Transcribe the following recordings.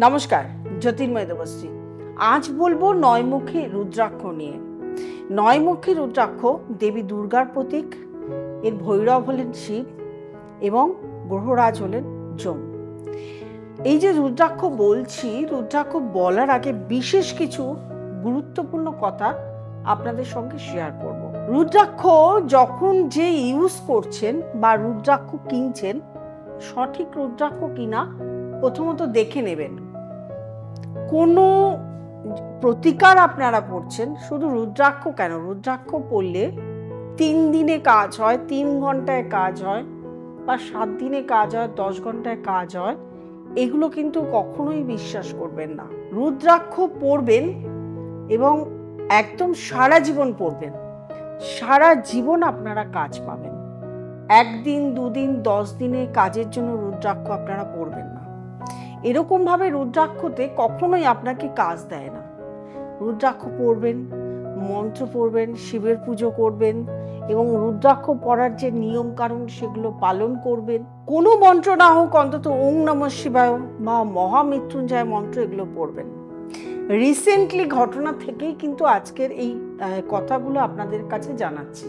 নমস্কার, জ্যোতির্ময় দেবশ্রী। আজ বলবো নয়মুখী রুদ্রাক্ষ নিয়ে। নয়মুখী রুদ্রাক্ষ দেবী দুর্গার প্রতীক। এর ভৈরব হলেন শিব এবং গ্রহরাজ হলেন যম। এই যে রুদ্রাক্ষ বলছি, রুদ্রাক্ষ বলার আগে বিশেষ কিছু গুরুত্বপূর্ণ কথা আপনাদের সঙ্গে শেয়ার করব। রুদ্রাক্ষ যখন যে ইউজ করছেন বা রুদ্রাক্ষ কিনছেন, সঠিক রুদ্রাক্ষ কিনা প্রথমত দেখে নেবেন। কোনো প্রতিকার আপনারা পড়ছেন, শুধু রুদ্রাক্ষ কেন, রুদ্রাক্ষ পড়লে 3 দিনে কাজ হয়, 3 ঘন্টায় কাজ হয়, বা 7 দিনে কাজ হয়, 10 ঘন্টায় কাজ হয়, এগুলো কিন্তু কখনোই বিশ্বাস করবেন না। রুদ্রাক্ষ পড়বেন এবং একদম সারা জীবন পড়বেন, সারা জীবন আপনারা কাজ পাবেন। 1 দিন 2 দিন 10 দিনে কাজের জন্য রুদ্রাক্ষ আপনারা পড়বেন না। এরকম ভাবে রুদ্রাক্ষতে কখনোই আপনাকে কাজ দেয় না। রুদ্রাক্ষ পড়বেন, মন্ত্র পড়বেন, শিবের পুজো করবেন এবং রুদ্রাক্ষ পড়ার যে নিয়ম কারণ সেগুলো পালন করবেন। কোনো মন্ত্র না হোক, অন্তত ওং নমঃ শিবায় বা মহামৃত্যুঞ্জয় মন্ত্র এগুলো পড়বেন। রিসেন্টলি ঘটনা থেকেই কিন্তু আজকের এই কথাগুলো আপনাদের কাছে জানাচ্ছি।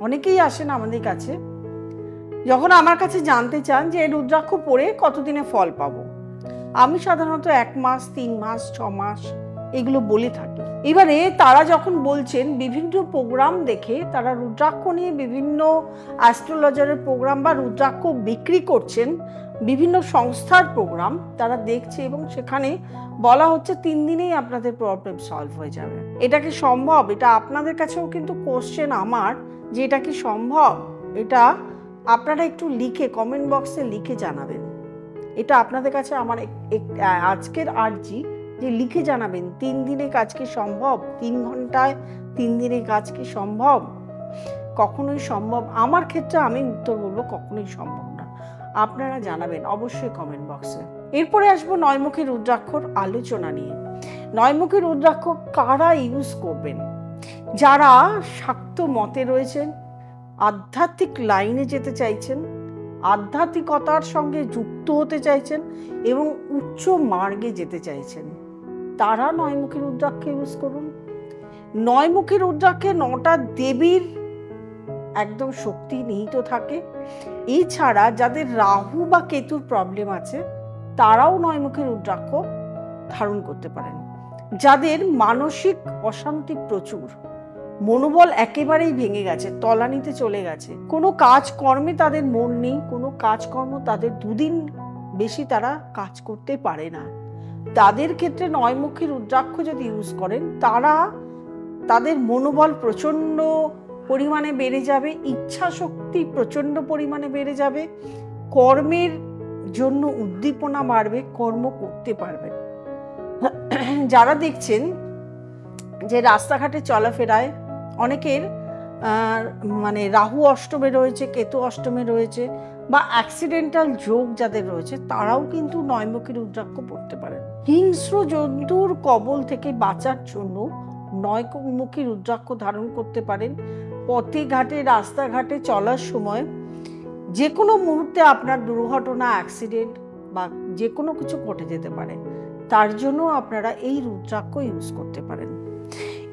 অনেকেই আসেন আমাদের কাছে, যখন আমার কাছে জানতে চান যে রুদ্রাক্ষ পড়ে কতদিনে ফল পাবো, আমি সাধারণত 1 মাস, 3 মাস, 6 মাস এগুলো বলে থাকি। এবারে তারা যখন বলছেন বিভিন্ন প্রোগ্রাম দেখে, তারা রুদ্রাক্ষ নিয়ে বিভিন্ন অ্যাস্ট্রোলজারের প্রোগ্রাম বা রুদ্রাক্ষ বিক্রি করছেন, বিভিন্ন সংস্থার প্রোগ্রাম তারা দেখছে এবং সেখানে বলা হচ্ছে 3 দিনেই আপনাদের প্রবলেম সলভ হয়ে যাবে। এটা কি সম্ভব? এটা আপনাদের কাছেও কিন্তু কোশ্চেন আমার, যে এটা কি সম্ভব। এটা আপনারা একটু লিখে কমেন্ট বক্সে লিখে জানাবেন। এটা আপনাদের কাছে আমার আজকের আর্জি, যে লিখে জানাবেন 3 দিনে কাজ কি সম্ভব, 3 ঘন্টায় 3 দিনে কাজ কি সম্ভব? কখনোই সম্ভব। আমার ক্ষেত্রে আমি উত্তর বলবো কখনোই সম্ভব না। আপনারা জানাবেন অবশ্যই কমেন্ট বক্সে। এরপরে আসবো নয়মুখী রুদ্রাক্ষর আলোচনা নিয়ে। নয়মুখী রুদ্রাক্ষ কারা ইউজ করবেন? যারা শাক্ত মতে রয়েছেন, আধ্যাত্মিক লাইনে যেতে চাইছেন, আধ্যাত্মিকতার সঙ্গে যুক্ত হতে চাইছেন এবং উচ্চ মার্গে যেতে চাইছেন, তারা নয়মুখী রুদ্রাক্ষ ইউজ করুন। নয়মুখী রুদ্রাক্ষে 9টা দেবীর একদম শক্তি নিহিত থাকে। এছাড়া যাদের রাহু বা কেতুর প্রবলেম আছে, তারাও নয়মুখী রুদ্রাক্ষ ধারণ করতে পারেন। যাদের মানসিক অশান্তি প্রচুর, মনোবল একেবারেই ভেঙে গেছে, তলানিতে চলে গেছে, কোনো কাজকর্মে তাদের মন নেই, কোনো কাজকর্ম তাদের 2 দিন বেশি তারা কাজ করতে পারে না, তাদের ক্ষেত্রে নয়মুখী রুদ্রাক্ষ যদি ইউজ করেন, তাদের মনোবল প্রচণ্ড পরিমাণে বেড়ে যাবে, ইচ্ছা শক্তি প্রচণ্ড পরিমাণে বেড়ে যাবে, কর্মের জন্য উদ্দীপনা বাড়বে, কর্ম করতে পারবেন। যারা দেখছেন যে রাস্তাঘাটে চলাফেরায় অনেকের রাহু অষ্টমে রয়েছে, কেতু অষ্টমে রয়েছে, বা অ্যাক্সিডেন্টাল যোগ যাদের রয়েছে, তারাও কিন্তু নয়মুখী রুদ্রাক্ষ পড়তে পারেন। হিংস্র জন্তুর কবল থেকে বাঁচার জন্য নয়মুখী রুদ্রাক্ষ ধারণ করতে পারেন। পথে ঘাটে রাস্তাঘাটে চলার সময় যে কোনো মুহূর্তে আপনার দুর্ঘটনা, অ্যাক্সিডেন্ট বা যে কোনো কিছু ঘটে যেতে পারে, তার জন্য আপনারা এই রুদ্রাক্ষ ইউজ করতে পারেন।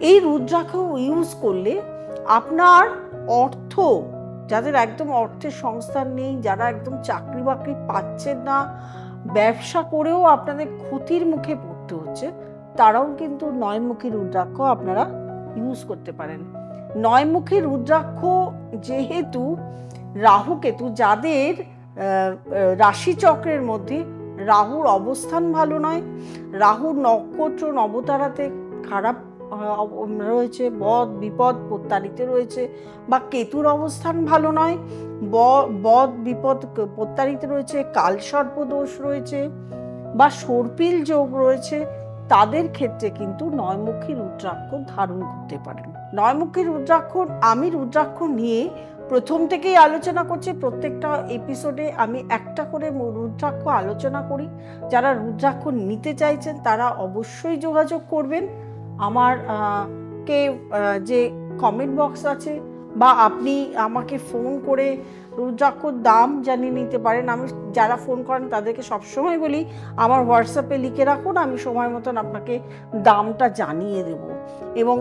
এই রুদ্রাক্ষ ইউজ করলে আপনার অর্থ, যাদের একদম অর্থের সংস্থান নেই, যারা একদম চাকরি বাকরি পাচ্ছেন না, ব্যবসা করেও আপনাদের ক্ষতির মুখে পড়তে হচ্ছে, তারাও কিন্তু নয়মুখী রুদ্রাক্ষ আপনারা ইউজ করতে পারেন। নয়মুখী রুদ্রাক্ষ যেহেতু রাহু কেতু, যাদের রাশিচক্রের মধ্যে রাহুর অবস্থান ভালো নয়, রাহুর নক্ষত্র নবতারাতে খারাপ রয়েছে, বদ বিপদ প্রত্যারিত রয়েছে, বা কেতুর অবস্থান ভালো নয়, বদ বিপদ প্রত্যারিত রয়েছে, কালসর্প দোষ রয়েছে, বা সর্পিল যোগ রয়েছে, তাদের ক্ষেত্রে কিন্তু নয়মুখী রুদ্রাক্ষ ধারণ করতে পারেন। নয়মুখী রুদ্রাক্ষ, আমি রুদ্রাক্ষ নিয়ে প্রথম থেকেই আলোচনা করছি। প্রত্যেকটা এপিসোডে আমি একটা করে রুদ্রাক্ষ আলোচনা করি। যারা রুদ্রাক্ষ নিতে চাইছেন তারা অবশ্যই যোগাযোগ করবেন। আমার যে কমেন্ট বক্স আছে বা আপনি আমাকে ফোন করে রুদ্রাক্ষর দাম জানিয়ে নিতে পারেন। আমি যারা ফোন করেন তাদেরকে সবসময় বলি আমার হোয়াটসঅ্যাপে লিখে রাখুন, আমি সময় মতন আপনাকে দামটা জানিয়ে দেব। এবং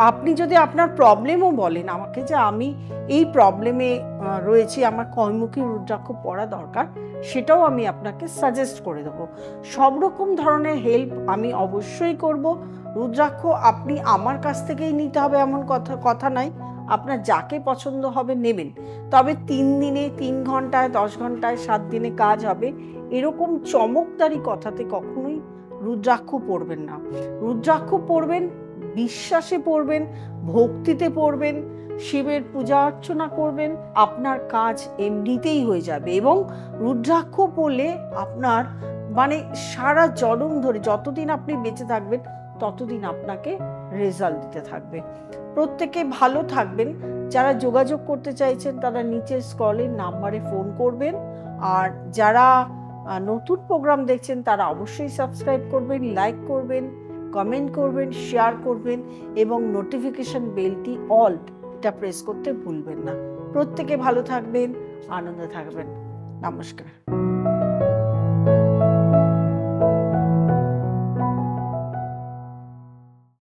আপনি যদি আপনার প্রবলেমও বলেন আমাকে যে আমি এই প্রবলেমে রয়েছি, আমার কয়মুখী রুদ্রাক্ষ পড়া দরকার, সেটাও আমি আপনাকে সাজেস্ট করে দেবো। সব রকম ধরনের হেল্প আমি অবশ্যই করব। রুদ্রাক্ষ আপনি আমার কাছ থেকেই নিতে হবে এমন কথা নাই, আপনার যাকে পছন্দ হবে নেবেন। তবে 3 দিনে 3 ঘন্টায় 10 ঘন্টায় 7 দিনে কাজ হবে এরকম চমকদারি কথাতে কখনোই রুদ্রাক্ষ পড়বেন না। রুদ্রাক্ষ পড়বেন, বিশ্বাসে পড়বেন, ভক্তিতে পড়বেন, শিবের পূজা অর্চনা করবেন, আপনার কাজ এমনিতেই হয়ে যাবে। এবং রুদ্রাক্ষ পড়লে আপনার মানে সারা জনম ধরে যতদিন আপনি বেঁচে থাকবেন ততদিন আপনাকে রেজাল্ট দিতে থাকবে। প্রত্যেকে ভালো থাকবেন। যারা যোগাযোগ করতে চাইছেন তারা নিচের স্ক্রলের নাম্বারে ফোন করবেন। আর যারা নতুন প্রোগ্রাম দেখছেন তারা অবশ্যই সাবস্ক্রাইব করবেন, লাইক করবেন, কমেন্ট করবেন, শেয়ার করবেন এবং নোটিফিকেশন বেলটি অল এটা প্রেস করতে ভুলবেন না। প্রত্যেকে ভালো থাকবেন, আনন্দে থাকবেন। নমস্কার।